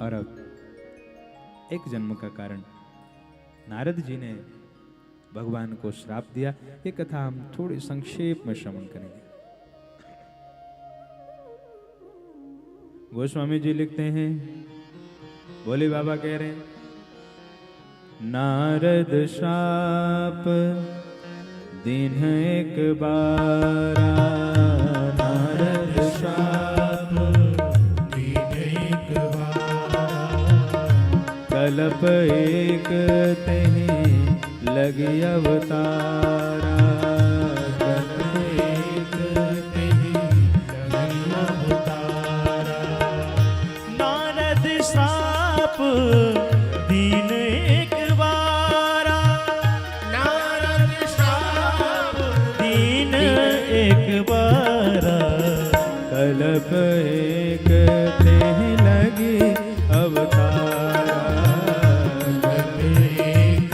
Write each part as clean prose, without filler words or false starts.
और अब एक जन्म का कारण नारद जी ने भगवान को श्राप दिया। ये कथा हम थोड़ी संक्षेप में श्रवण करेंगे। गोस्वामी जी लिखते हैं, भोले बाबा कह रहे हैं, नारद श्राप दिन एक बारा, नारद श्राप दिन एक बारा, कल्प एक तेहि लगी अवतारा, कल्प एक तेहि लगी अवतारा। नारद श्राप दीन एक बारा, नारद श्राप दीन एक बारा, कल्प एक तेहि लगी अवतारा, कल्प एक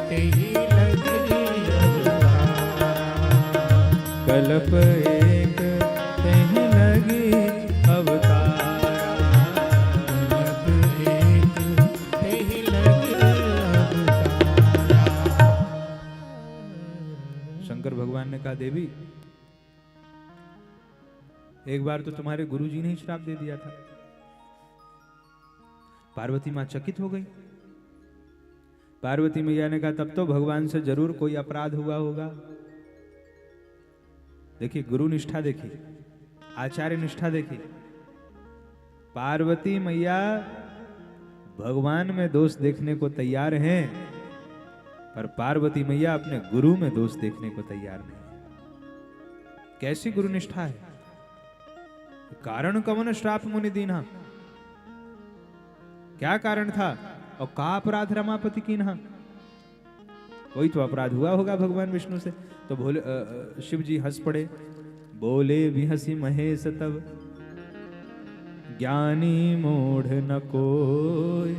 तेहि लगी अवतारा, कल्प एक तेहि लगी अवतारा, कल्प एक तेहि लगी अवतारा। शंकर भगवान ने कहा, देवी एक बार तो तुम्हारे गुरुजी ने ही श्राप दे दिया था। पार्वती मां चकित हो गई। पार्वती मैया ने कहा, तब तो भगवान से जरूर कोई अपराध हुआ होगा। देखिए गुरु निष्ठा देखिए, आचार्य निष्ठा देखिए। पार्वती मैया भगवान में दोष देखने को तैयार हैं, पर पार्वती मैया अपने गुरु में दोष देखने को तैयार नहीं। कैसी गुरु निष्ठा है। कारण कवन श्राप मुनि दीन्हा, क्या कारण था और का अपराध रमापति कीन्हा। कोई तो अपराध हुआ होगा भगवान विष्णु से। तो भोले शिव जी हंस पड़े, बोले विहसी महेश तब, ज्ञानी मूढ़ न कोई।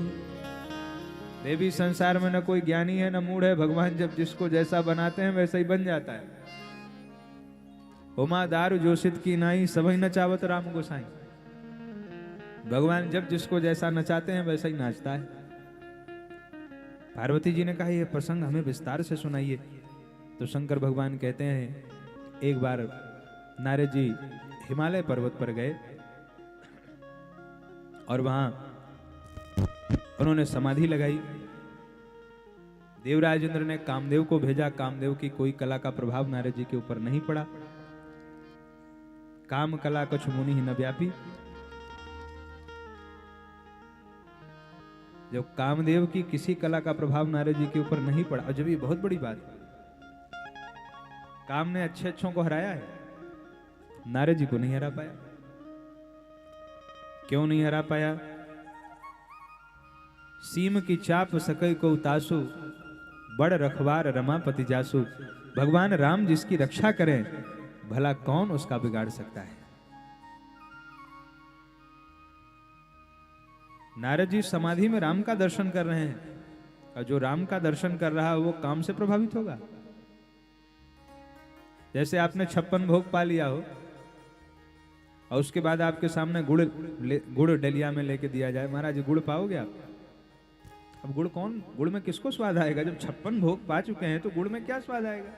देवी संसार में न कोई ज्ञानी है न मूढ़ है। भगवान जब जिसको जैसा बनाते हैं वैसा ही बन जाता है। उमा दारू जोशित की नाई, सबही नचावत राम गोसाई। भगवान जब जिसको जैसा नचाते हैं वैसा ही नाचता है। पार्वती जी ने कहा, यह प्रसंग हमें विस्तार से सुनाइए। तो शंकर भगवान कहते हैं, एक बार नारद जी हिमालय पर्वत पर गए और वहां उन्होंने समाधि लगाई। देवराज इंद्र ने कामदेव को भेजा। कामदेव की कोई कला का प्रभाव नारद जी के ऊपर नहीं पड़ा। काम कला कछु मुनि ही न व्यापी। जब कामदेव की किसी कला का प्रभाव नारद जी के ऊपर नहीं पड़ा, और जब ये बहुत बड़ी बात है, काम ने अच्छे अच्छों को हराया है, नारद जी को नहीं हरा पाया। क्यों नहीं हरा पाया? सीम की चाप सकई को उतासु, बड़ रखवार रमापति जासु। भगवान राम जिसकी रक्षा करें, भला कौन उसका बिगाड़ सकता है। नारद जी समाधि में राम का दर्शन कर रहे हैं, और जो राम का दर्शन कर रहा है वो काम से प्रभावित होगा। जैसे आपने 56 भोग पा लिया हो और उसके बाद आपके सामने गुड़ डलिया में लेके दिया जाए, महाराज गुड़ पाओगे आप? अब गुड़ में किसको स्वाद आएगा? जब 56 भोग पा चुके हैं तो गुड़ में क्या स्वाद आएगा?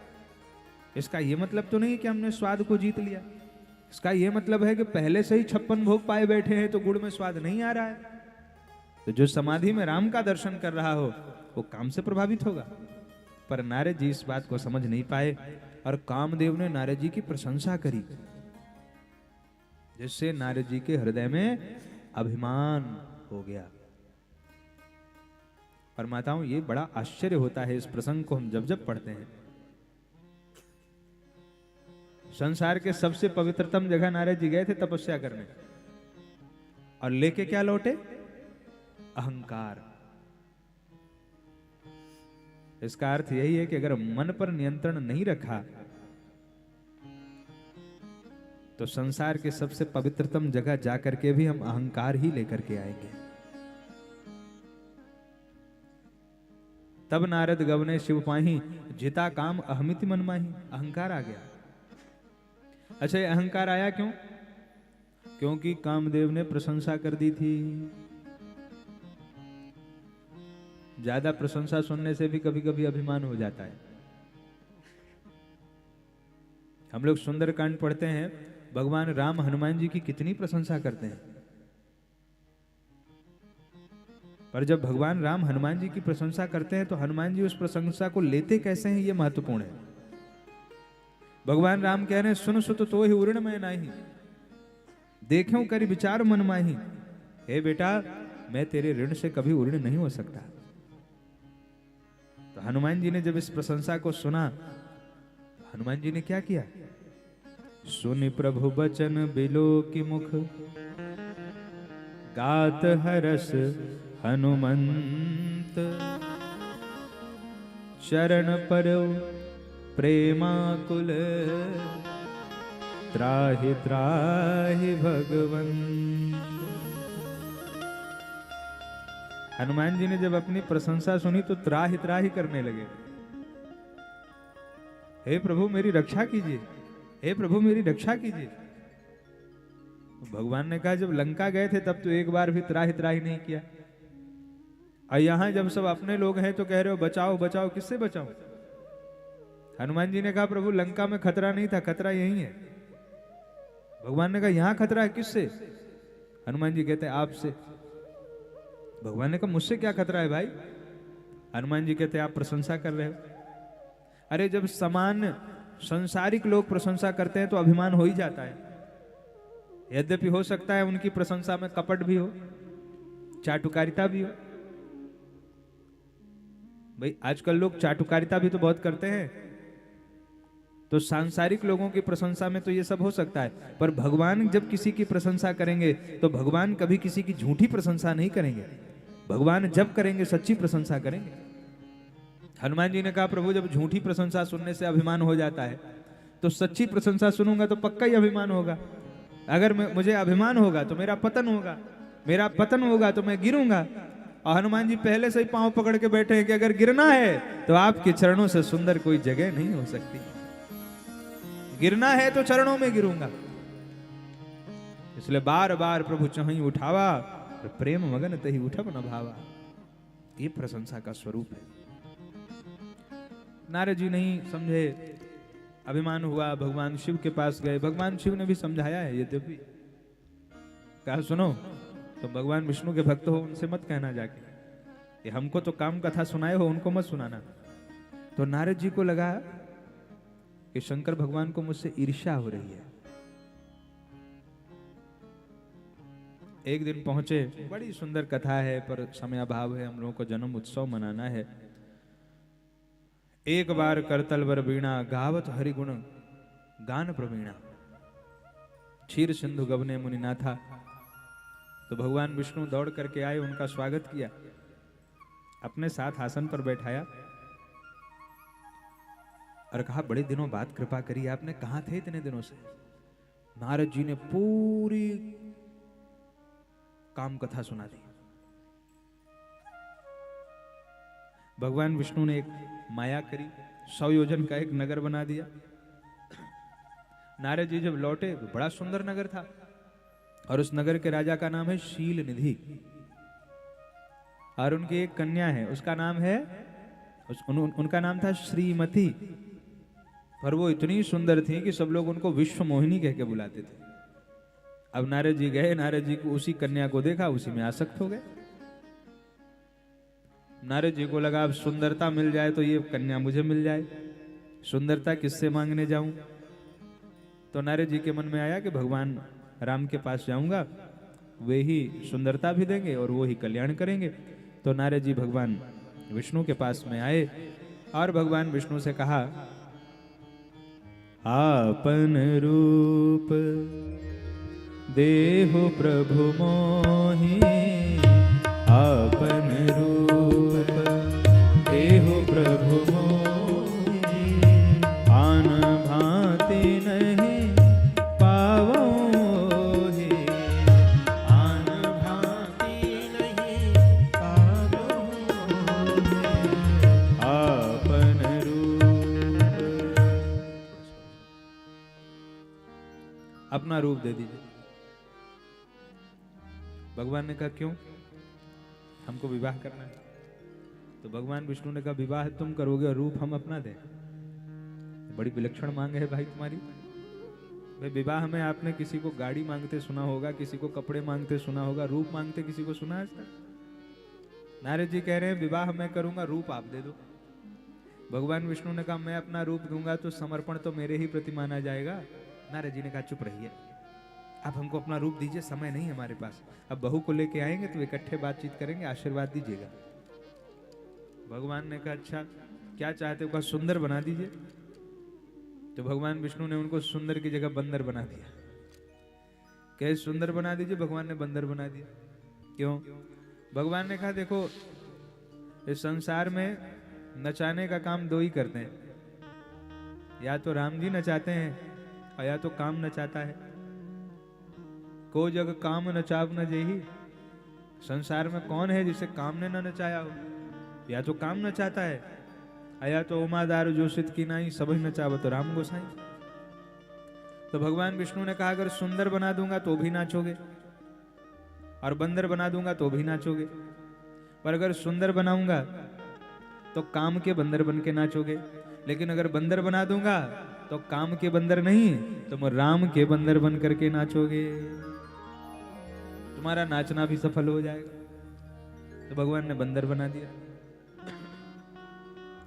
इसका यह मतलब तो नहीं कि हमने स्वाद को जीत लिया। इसका यह मतलब है कि पहले से ही 56 भोग पाए बैठे हैं तो गुड़ में स्वाद नहीं आ रहा है। तो जो समाधि में राम का दर्शन कर रहा हो वो काम से प्रभावित होगा। पर नारद जी इस बात को समझ नहीं पाए और कामदेव ने नारद जी की प्रशंसा करी, जिससे नारद जी के हृदय में अभिमान हो गया। और माताओं, ये बड़ा आश्चर्य होता है इस प्रसंग को हम जब जब पढ़ते हैं। संसार के सबसे पवित्रतम जगह नारद जी गए थे तपस्या करने, और लेके क्या लौटे? अहंकार। इसका अर्थ यही है कि अगर मन पर नियंत्रण नहीं रखा तो संसार के सबसे पवित्रतम जगह जाकर के भी हम अहंकार ही लेकर के आएंगे। तब नारद गवने शिव पाही, जिता काम अहमिति मन माही। अहंकार आ गया। अच्छा, ये अहंकार आया क्यों? क्योंकि कामदेव ने प्रशंसा कर दी थी। ज्यादा प्रशंसा सुनने से भी कभी कभी अभिमान हो जाता है। हम लोग सुंदरकांड पढ़ते हैं, भगवान राम हनुमान जी की कितनी प्रशंसा करते हैं, पर जब भगवान राम हनुमान जी की प्रशंसा करते हैं तो हनुमान जी उस प्रशंसा को लेते कैसे हैं, ये महत्वपूर्ण है। भगवान राम कह रहे हैं, सुन सुत तो ही उर्ण में नाही, देख्यों करी विचार मन माही। हे बेटा, मैं तेरे ऋण से कभी उर्ण नहीं हो सकता। तो हनुमान जी ने जब इस प्रशंसा को सुना, हनुमान जी ने क्या किया? सुनि प्रभु बचन बिलो की मुख, गात हरस हनुमंत। चरण पर प्रेमाकुल, त्राहि त्राहि भगवन। हनुमान जी ने जब अपनी प्रशंसा सुनी तो त्राहि त्राहि करने लगे। हे प्रभु मेरी रक्षा कीजिए, हे प्रभु मेरी रक्षा कीजिए। भगवान ने कहा, जब लंका गए थे तब तो एक बार भी त्राहि त्राहि नहीं किया, और यहां जब सब अपने लोग हैं तो कह रहे हो बचाओ बचाओ, किससे बचाओ? हनुमान जी ने कहा, प्रभु लंका में खतरा नहीं था, खतरा यही है। भगवान ने कहा, यहां खतरा है, किससे? हनुमान जी कहते हैं, आपसे। भगवान ने कहा, मुझसे क्या खतरा है भाई? हनुमान जी कहते हैं, आप प्रशंसा कर रहे हो। अरे जब समान संसारिक लोग प्रशंसा करते हैं तो अभिमान हो ही जाता है। यद्यपि हो सकता है उनकी प्रशंसा में कपट भी हो, चाटुकारिता भी हो। भाई आजकल लोग चाटुकारिता भी तो बहुत करते हैं, तो सांसारिक लोगों की प्रशंसा में तो ये सब हो सकता है, पर भगवान जब किसी की प्रशंसा करेंगे तो भगवान कभी किसी की झूठी प्रशंसा नहीं करेंगे। भगवान जब करेंगे सच्ची प्रशंसा करेंगे। हनुमान जी ने कहा, प्रभु जब झूठी प्रशंसा सुनने से अभिमान हो जाता है तो सच्ची प्रशंसा सुनूंगा तो पक्का ही अभिमान होगा। अगर मुझे अभिमान होगा तो मेरा पतन होगा, मेरा पतन होगा तो मैं गिरूंगा। और हनुमान जी पहले से ही पांव पकड़ के बैठे हैं कि अगर गिरना है तो आपके चरणों से सुंदर कोई जगह नहीं हो सकती। गिरना है तो चरणों में गिरूंगा। इसलिए बार बार प्रभु चहीं उठावा, प्रेम मगन तही उठब न भावा। ये प्रशंसा का स्वरूप है। नारद जी नहीं समझे, अभिमान हुआ, भगवान शिव के पास गए। भगवान शिव ने भी समझाया है, यद्यपि कहा सुनो, तो भगवान विष्णु के भक्त हो, उनसे मत कहना जाके कि हमको तो काम कथा सुनाए हो, उनको मत सुनाना। तो नारद जी को लगा कि शंकर भगवान को मुझसे ईर्ष्या हो रही है। एक दिन पहुंचे, बड़ी सुंदर कथा है पर समय अभाव है, हम लोगों को जन्म उत्सव मनाना है। एक बार करतल वर वीणा, गावत हरिगुण गान प्रवीणा। क्षीर सिंधु गवने मुनिनाथा। तो भगवान विष्णु दौड़ करके आए, उनका स्वागत किया, अपने साथ आसन पर बैठाया और कहा, बड़े दिनों बाद कृपा करी आपने, कहां थे इतने दिनों से? नारद जी ने पूरी काम कथा सुना दी। भगवान विष्णु ने एक माया करी, 100 योजन का एक नगर बना दिया। नारद जी जब लौटे, बड़ा सुंदर नगर था, और उस नगर के राजा का नाम है शील निधि, और उनकी एक कन्या है, उसका नाम है उनका नाम था श्रीमती। पर वो इतनी सुंदर थी कि सब लोग उनको विश्व मोहिनी कह के बुलाते थे। अब नारद जी गए, नारद जी को उसी कन्या को देखा, उसी में आसक्त हो गए। नारद जी को लगा अब सुंदरता मिल जाए तो ये कन्या मुझे मिल जाए, सुंदरता किससे मांगने जाऊं? तो नारद जी के मन में आया कि भगवान राम के पास जाऊंगा, वे ही सुंदरता भी देंगे और वो ही कल्याण करेंगे। तो नारद जी भगवान विष्णु के पास में आए और भगवान विष्णु से कहा, आपन रूप देहु प्रभु मोहि, आपन रूप देहु प्रभु मोहि, आन भांति नहीं पावोहि, आन भांति नहीं पावोहि, आपन रूप। अपना रूप दे दीजिए। भगवान ने कहा, क्यों? हमको विवाह करना है। तो भगवान विष्णु ने कहा विवाह तुम करोगे और रूप हम अपना दें? बड़ी विलक्षण मांग है भाई तुम्हारी। भाई विवाह में आपने किसी को गाड़ी मांगते सुना होगा, किसी को कपड़े मांगते सुना होगा, रूप मांगते किसी को सुना है? नारद जी कह रहे हैं विवाह मैं करूंगा, रूप आप दे दो। भगवान विष्णु ने कहा मैं अपना रूप दूंगा तो समर्पण तो मेरे ही प्रति माना जाएगा। नारद जी ने कहा चुप रहिए, आप हमको अपना रूप दीजिए, समय नहीं हमारे पास। अब बहू को लेके आएंगे तो इकट्ठे बातचीत करेंगे, आशीर्वाद दीजिएगा। भगवान ने कहा अच्छा क्या चाहते हो? कहा सुंदर बना दीजिए। तो भगवान विष्णु ने उनको सुंदर की जगह बंदर बना दिया। कहे सुंदर बना दीजिए, भगवान ने बंदर बना दिया। क्यों? भगवान ने कहा देखो इस संसार में नचाने का काम दो ही करते हैं, या तो राम जी नचाते हैं और या तो काम नचाता है। को जग काम नचाव न जेही, संसार में कौन है जिसे काम ने न नचाया हो? या तो काम नचाता है, या तो उमादार जोशित की नाई सभी नचावत राम गोसाई। तो भगवान विष्णु ने कहा अगर सुंदर बना दूंगा तो भी नाचोगे, और बंदर बना दूंगा तो भी नाचोगे, पर अगर सुंदर बनाऊंगा तो काम के बंदर बन के नाचोगे, लेकिन अगर बंदर बना दूंगा तो काम के बंदर नहीं, तुम राम के बंदर बन करके नाचोगे, तुम्हारा नाचना भी सफल हो जाएगा। तो भगवान ने बंदर बना दिया।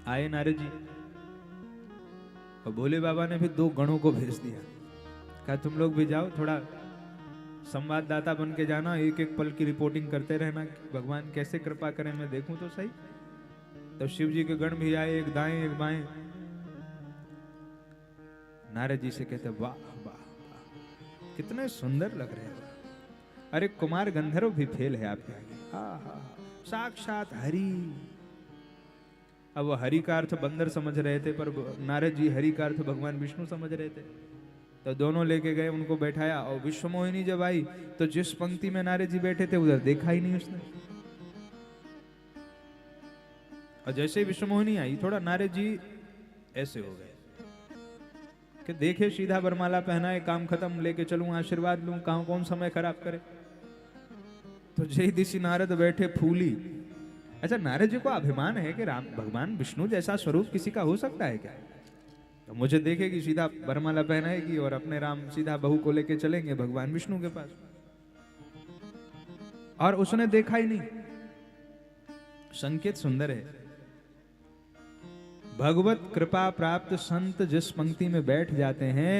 आए नारद जी और भोले बाबा ने भी दो गणों को भेज दिया। कहा तुम लोग भी जाओ, थोड़ा संवाददाता बन के जाना, एक एक पल की रिपोर्टिंग करते रहना, भगवान कैसे कृपा करें मैं देखूं तो सही। तब शिव जी के गण भी आए, एक दाएं एक बाएं। नारद जी से कहते वाह वाह वाह, कितने सुंदर लग रहे हैं। अरे कुमार गंधर्व भी फेल है आपके आगे। हा साक्षात हरि। अब वो हरि का अर्थ बंदर समझ रहे थे, पर नारद जी हरि का अर्थ भगवान विष्णु समझ रहे थे। तो दोनों लेके गए, उनको बैठाया, और विश्वमोहिनी जब आई तो जिस पंक्ति में नारद जी बैठे थे उधर देखा ही नहीं उसने। और जैसे ही विश्वमोहिनी आई थोड़ा नारद जी ऐसे हो गए कि देखे सीधा वरमाला पहनाए, काम खत्म, लेके चलूं, आशीर्वाद लूं, कहां कौन समय खराब करे। तो जय दिशि नारद बैठे फूली। अच्छा नारद जी को अभिमान है कि राम भगवान विष्णु जैसा स्वरूप किसी का हो सकता है क्या? तो मुझे देखेगी, सीधा वरमाला पहनाएगी और अपने राम सीधा बहू को लेके चलेंगे भगवान विष्णु के पास। और उसने देखा ही नहीं। संकेत सुंदर है। भगवत कृपा प्राप्त संत जिस पंक्ति में बैठ जाते हैं,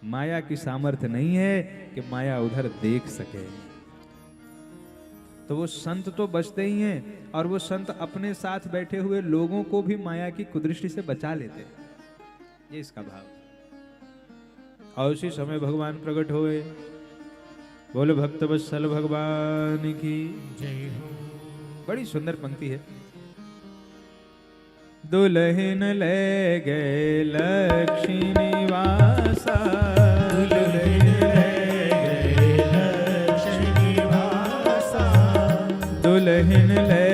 माया की सामर्थ्य नहीं है कि माया उधर देख सके। तो वो संत तो बचते ही हैं, और वो संत अपने साथ बैठे हुए लोगों को भी माया की कुदृष्टि से बचा लेते हैं। ये इसका भाव। और उसी समय भगवान प्रकट हुए। बोले भक्त वत्सल भगवान की जय हो। बड़ी सुंदर पंक्ति है। दुल्हन ले गए लक्ष्मी निवासा, दुल्हन ले गए लक्ष्मी निवासा, दुल्हन ले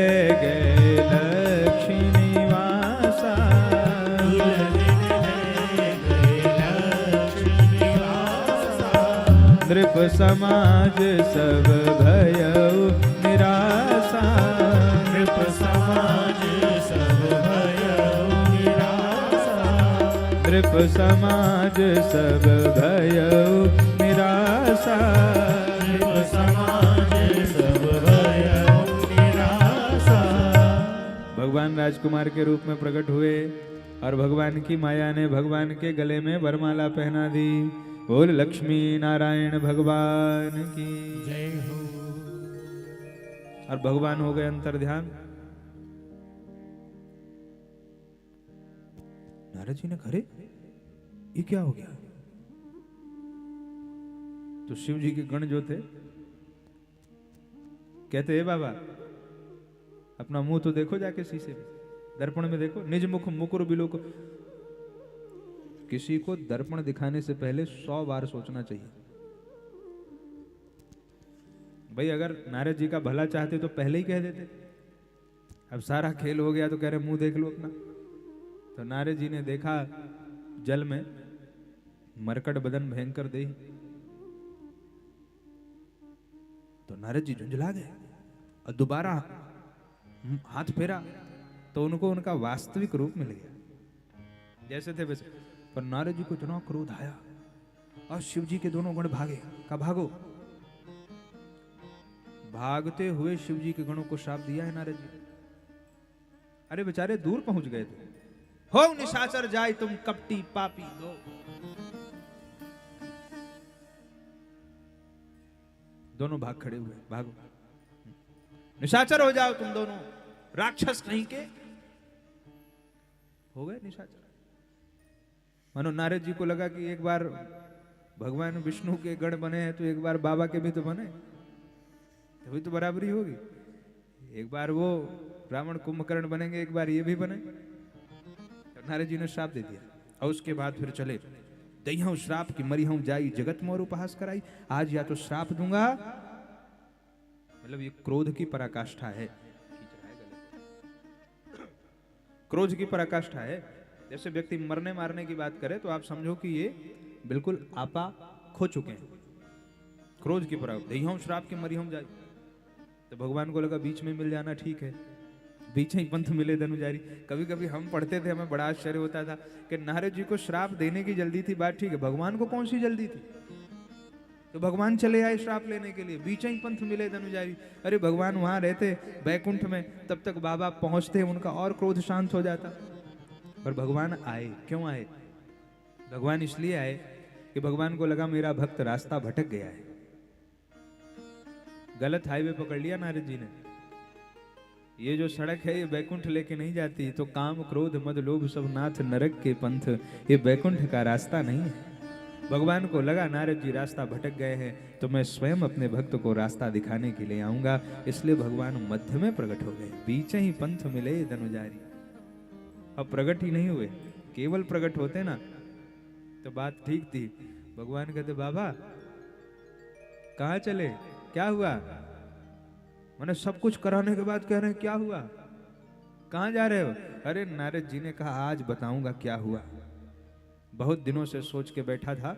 गए लक्ष्मी निवासा, दुल्हन ले गए लक्ष्मी निवासा। नृप समाज सब भयउ निराशा, नृप समाज सब भयउ निराशा, नृप समाज सब भयउ निराशा, नृप समाज सब भयउ निराशा। भगवान राजकुमार के रूप में प्रकट हुए और भगवान की माया ने भगवान के गले में वरमाला पहना दी। बोल लक्ष्मी नारायण भगवान की जय हो। और भगवान हो गए अंतर्ध्यान। नारद जी ने खरे ये क्या हो गया? तो शिव जी के गण जो थे कहते हे बाबा अपना मुंह तो देखो, जाके शीशे में दर्पण में देखो, निज मुख मुकुर बिलोक। किसी को दर्पण दिखाने से पहले 100 बार सोचना चाहिए। भाई अगर नारद जी का भला चाहते तो पहले ही कह देते। अब सारा खेल हो गया तो कह रहे मुंह देख लो अपना। तो नारद जी ने देखा जल में मरकट बदन भयंकर देह। तो नारद जी झुंझला गए और दोबारा हाथ फेरा तो उनको उनका वास्तविक रूप मिल गया, जैसे थे वैसे। पर नारद जी को इतना क्रोध आया और शिव जी के दोनों गण भागे। कहा भागो। भागते हुए शिव जी के गणों को श्राप दिया है नारद जी। अरे बेचारे दूर पहुंच गए थे। हो निशाचर जाय तुम कपटी पापी दो। दोनों भाग खड़े हुए, भागो, निशाचर हो जाओ तुम दोनों, राक्षस कहीं के। हो गए निशाचर। मानो नारद जी को लगा कि एक बार भगवान विष्णु के गण बने हैं तो एक बार बाबा के भी तो बने, तभी तो बराबरी होगी। एक बार वो रावण कुंभकर्ण बनेंगे, एक बार ये भी बने। तो नारद जी ने श्राप दे दिया और उसके बाद फिर चले। दईहूं श्राप की मरी हूं जाई जगत मोर उपहास कराई। आज या तो श्राप दूंगा, मतलब ये क्रोध की पराकाष्ठा है। क्रोध की पराकाष्ठा है। जैसे व्यक्ति मरने मारने की बात करे तो आप समझो कि ये बिल्कुल आपा खो चुके हैं। क्रोध की पराकाष्ठा, दईहूं श्राप की मरी हूं जाई। तो भगवान को लगा बीच में मिल जाना ठीक है, बीच ही पंथ मिले धनुजारी। कभी कभी हम पढ़ते थे, हमें बड़ा आश्चर्य होता था कि नारद जी को श्राप देने की जल्दी थी, बात ठीक है, भगवान को कौन सी जल्दी थी? तो भगवान चले आए श्राप लेने के लिए, बीच ही पंथ मिले धनुजारी। अरे भगवान वहां रहते बैकुंठ में, तब तक बाबा पहुंचते, उनका और क्रोध शांत हो जाता। पर भगवान आए। क्यों आए? भगवान इसलिए आए कि भगवान को लगा मेरा भक्त रास्ता भटक गया है। गलत हाईवे पकड़ लिया नारद जी ने। ये जो सड़क है ये बैकुंठ लेके नहीं जाती, तो काम क्रोध मद लोभ सब नाथ नरक के पंथ, ये बैकुंठ का रास्ता नहीं है। भगवान को लगा नारद जी रास्ता भटक गए हैं, तो मैं स्वयं अपने भक्त को रास्ता दिखाने के लिए आऊंगा। इसलिए भगवान मध्य में प्रकट हो गए। बीच ही पंथ मिले धनुजारी। अब प्रकट ही नहीं हुए, केवल प्रकट होते ना तो बात ठीक थी। भगवान कहते बाबा कहाँ चले, क्या हुआ? मैंने सब कुछ कराने के बाद कह रहे हैं क्या हुआ, कहाँ जा रहे हो? अरे नारद जी ने कहा आज बताऊंगा क्या हुआ। बहुत दिनों से सोच के बैठा था,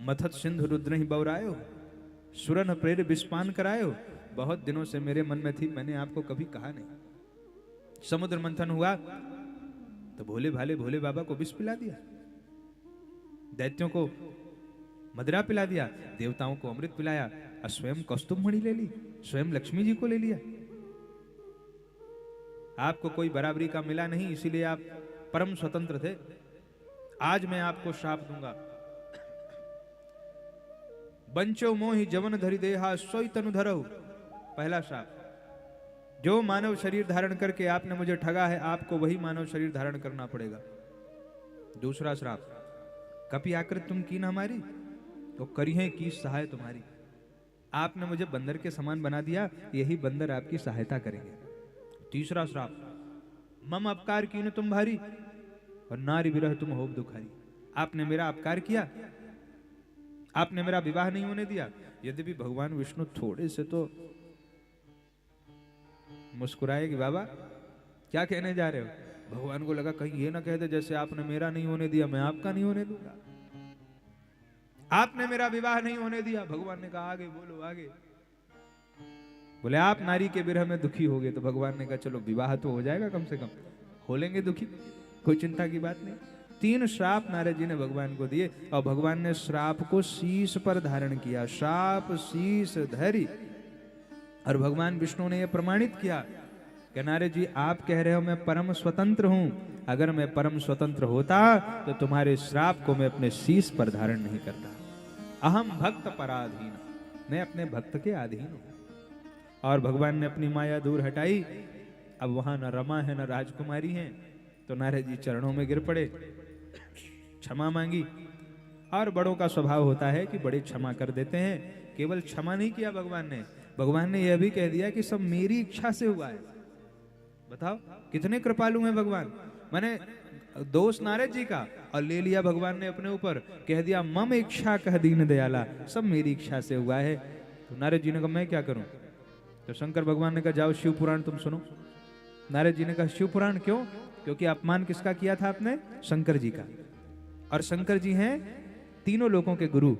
मथत सिंधु रुद्र ही बौरायो, सुरन प्रेर विस्पान करायो। बहुत दिनों से मेरे मन में थी, मैंने आपको कभी कहा नहीं। समुद्र मंथन हुआ तो भोले भाले भोले बाबा को विष पिला दिया, दैत्यों को मदिरा पिला दिया, देवताओं को अमृत पिलाया, और स्वयं कौस्तुभ मणि ले ली, स्वयं लक्ष्मी जी को ले लिया। आपको कोई बराबरी का मिला नहीं, इसीलिए आप परम स्वतंत्र थे। आज मैं आपको श्राप दूंगा। बंचो मोहि जवन धरि देहा सोई तनु धरहु। पहला श्राप, जो मानव शरीर धारण करके आपने मुझे ठगा है, आपको वही मानव शरीर धारण करना पड़ेगा। दूसरा श्राप, कपि आकृत तुम कीन हमारी, तो करिए की सहाय तुम्हारी। आपने मुझे बंदर के समान बना दिया, यही बंदर आपकी सहायता करेंगे। तीसरा श्राप, मम अपकार कीन तुम भारी, और नारी विरह तुम होब दुखारी। आपने मेरा अपकार किया, आपने मेरा विवाह नहीं होने दिया। यद्यपि भगवान विष्णु थोड़े से तो मुस्कुराए कि बाबा क्या कहने जा रहे हो। भगवान को लगा कहीं ये ना कहते जैसे आपने मेरा नहीं होने दिया मैं आपका नहीं होने दूंगा। आपने मेरा विवाह नहीं होने दिया। भगवान ने कहा आगे बोलो आगे। बोले आप नारी के विरह में दुखी हो गए। तो भगवान ने कहा चलो विवाह तो हो जाएगा, कम से कम हो लेंगे दुखी, कोई चिंता की बात नहीं। 3 श्राप नारद जी ने भगवान को दिए, और भगवान ने श्राप को शीश पर धारण किया। श्राप शीश धरी, और भगवान विष्णु ने यह प्रमाणित किया कि नारद जी आप कह रहे हो मैं परम स्वतंत्र हूं, अगर मैं परम स्वतंत्र होता तो तुम्हारे श्राप को मैं अपने शीश पर धारण नहीं करता। अहम भक्त पराधीन, मैं अपने भक्त के अधीन हूं। और भगवान ने अपनी माया दूर हटाई। अब वहां न रमा है न राजकुमारी है, तो नारद जी चरणों में गिर पड़े, क्षमा मांगी। और बड़ों का स्वभाव होता है कि बड़े क्षमा कर देते हैं। केवल क्षमा नहीं किया भगवान ने यह भी कह दिया कि सब मेरी इच्छा से हुआ है। बताओ कितने कृपालु हैं भगवान। मैंने दोष नारद जी का और ले लिया भगवान ने अपने ऊपर, कह दिया मम इच्छा कह दीन दयाला, सब मेरी इच्छा से हुआ है। तो नारद जी ने कहा मैं क्या करूं? तो शंकर भगवान ने कहा जाओ शिव पुराण तुम सुनो। नारद जी ने कहा शिव पुराण क्यों? क्योंकि अपमान किसका किया था आपने? शंकर जी का। और शंकर जी हैं तीनों लोगों के गुरु,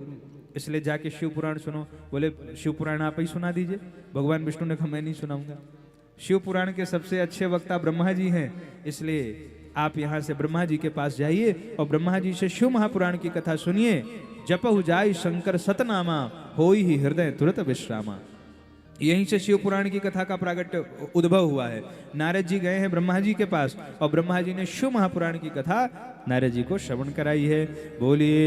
इसलिए जाके शिव पुराण सुनो। बोले शिव पुराण आप ही सुना दीजिए। भगवान विष्णु ने कहा मैं नहीं सुनाऊंगा। शिव पुराण के सबसे अच्छे वक्ता ब्रह्मा जी हैं, इसलिए आप यहाँ से ब्रह्मा जी के पास जाइए और ब्रह्मा जी से शिव महापुराण की कथा सुनिए। जपहु जाय शंकर सतनामा, होई ही हृदय तुरत विश्रामा। यहीं से शिव पुराण की कथा का प्रागट्य उद्भव हुआ है। नारद जी गए हैं ब्रह्मा जी के पास और ब्रह्मा जी ने शिव महापुराण की कथा नारद जी को श्रवण कराई है। बोलिए